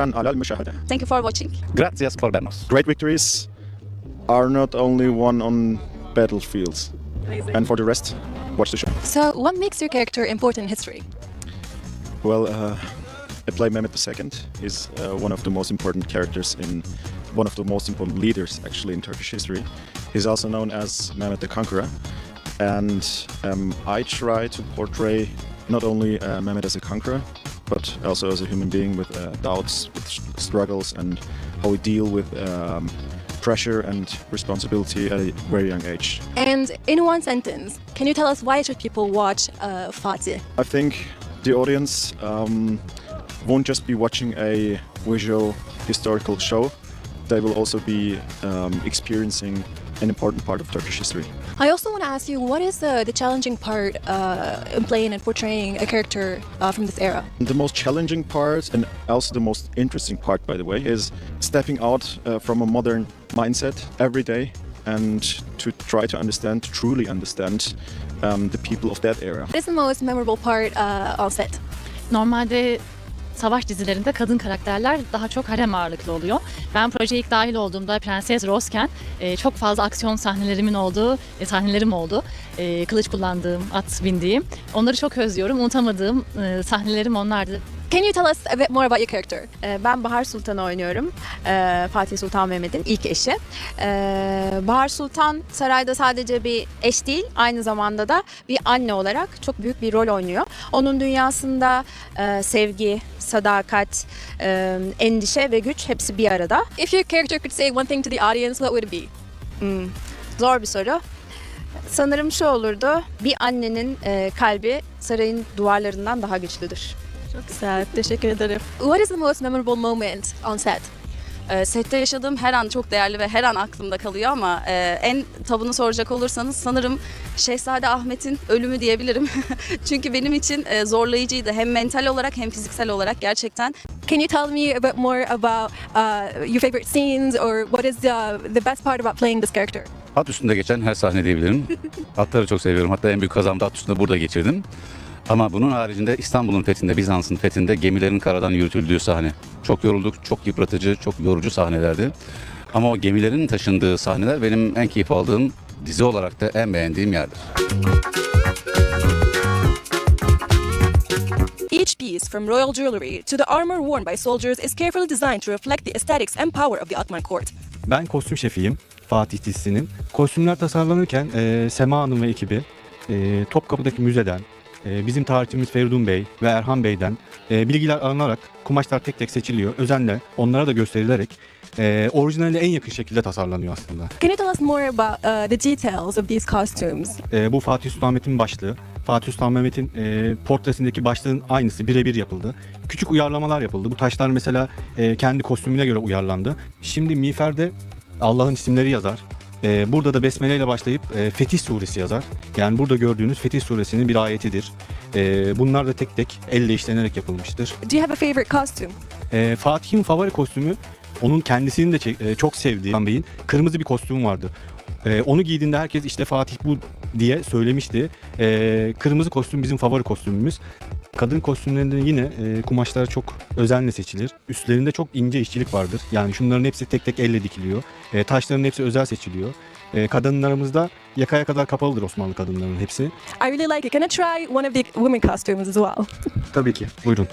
شكرا على المشاهدة. Thank you for watching. Gracias por vernos. Great victories are not only won on battlefields. And for the rest, watch the show. So, what makes your character important in history? Well, I play Mehmet II. He's one of the most important characters one of the most important leaders actually in Turkish history. He's also known as Mehmet the Conqueror. And I try to portray not only Mehmet as a conqueror, but also as a human being with doubts, with struggles, and how we deal with pressure and responsibility at a very young age. And in one sentence, can you tell us why should people watch Fatih? I think the audience won't just be watching a visual historical show, they will also be experiencing an important part of Turkish history. I also want to ask you, what is the challenging part in playing and portraying a character from this era? The most challenging part, and also the most interesting part, by the way, is stepping out from a modern mindset every day and to try to understand, to truly understand the people of that era. What is the most memorable part on set? Normalde savaş dizilerinde kadın karakterler daha çok harem ağırlıklı oluyor. Ben projeye ilk dahil olduğumda Prenses Rose'ken çok fazla aksiyon sahnelerim oldu. Kılıç kullandığım, at bindiğim. Onları çok özlüyorum. Unutamadığım sahnelerim onlardı. Can you tell us a bit more about your character? Ben Bahar Sultan'ı oynuyorum. Fatih Sultan Mehmet'in ilk eşi. Bahar Sultan sarayda sadece bir eş değil, aynı zamanda da bir anne olarak çok büyük bir rol oynuyor. Onun dünyasında sevgi, sadakat, endişe ve güç hepsi bir arada. If your character could say one thing to the audience, what would it be? Zor bir soru. Sanırım şu olurdu, bir annenin kalbi sarayın duvarlarından daha güçlüdür. Çok güzel, teşekkür ederim. What is the most memorable moment on set? Sette yaşadığım her an çok değerli ve her an aklımda kalıyor ama en tabunu soracak olursanız sanırım Şehzade Ahmet'in ölümü diyebilirim. Çünkü benim için zorlayıcıydı hem mental olarak hem fiziksel olarak gerçekten. Can you tell me a bit more about your favorite scenes or what is the best part about playing this character? At üstünde geçen her sahne diyebilirim. Atları çok seviyorum. Hatta en büyük kazamda at üstünde burada geçirdim. Ama bunun haricinde İstanbul'un fethinde, Bizans'ın fethinde gemilerin karadan yürütüldüğü sahne. Çok yorulduk, çok yıpratıcı, çok yorucu sahnelerdi. Ama o gemilerin taşındığı sahneler benim en keyif aldığım, dizi olarak da en beğendiğim yerdir. Each piece, from royal jewelry to the armor worn by soldiers, is carefully designed to reflect the aesthetics and power of the Ottoman court. Ben kostüm şefiyim Fatih dizisinin. Kostümler tasarlanırken Sema Hanım ve ekibi Topkapı'daki müzeden, bizim tarihçimiz Feridun Bey ve Erhan Bey'den bilgiler alınarak kumaşlar tek tek seçiliyor. Özenle onlara da gösterilerek orijinaline en yakın şekilde tasarlanıyor aslında. Can you tell us more about the details of these costumes? Bu Fatih Sultan Mehmet'in başlığı. Fatih Sultan Mehmet'in portresindeki başlığın aynısı birebir yapıldı. Küçük uyarlamalar yapıldı. Bu taşlar mesela kendi kostümüne göre uyarlandı. Şimdi miğferde Allah'ın isimleri yazar. Burada da Besmele ile başlayıp Fetih Suresi yazar. Yani burada gördüğünüz Fetih Suresinin bir ayetidir. Bunlar da tek tek elle işlenerek yapılmıştır. Do you have a favorite costume? Fatih'in favori kostümü, onun kendisinin de çok sevdiği Hasan Bey'in kırmızı bir kostümü vardı. Onu giydiğinde herkes işte Fatih bu diye söylemişti. Kırmızı kostüm bizim favori kostümümüz. Kadın kostümlerinde yine kumaşlar çok özenle seçilir. Üstlerinde çok ince işçilik vardır. Yani şunların hepsi tek tek elle dikiliyor. Taşların hepsi özel seçiliyor. Kadınlarımızda yakaya kadar kapalıdır Osmanlı kadınlarının hepsi. I really like it. Can I try one of the women costumes as well? Tabii ki. Buyurun.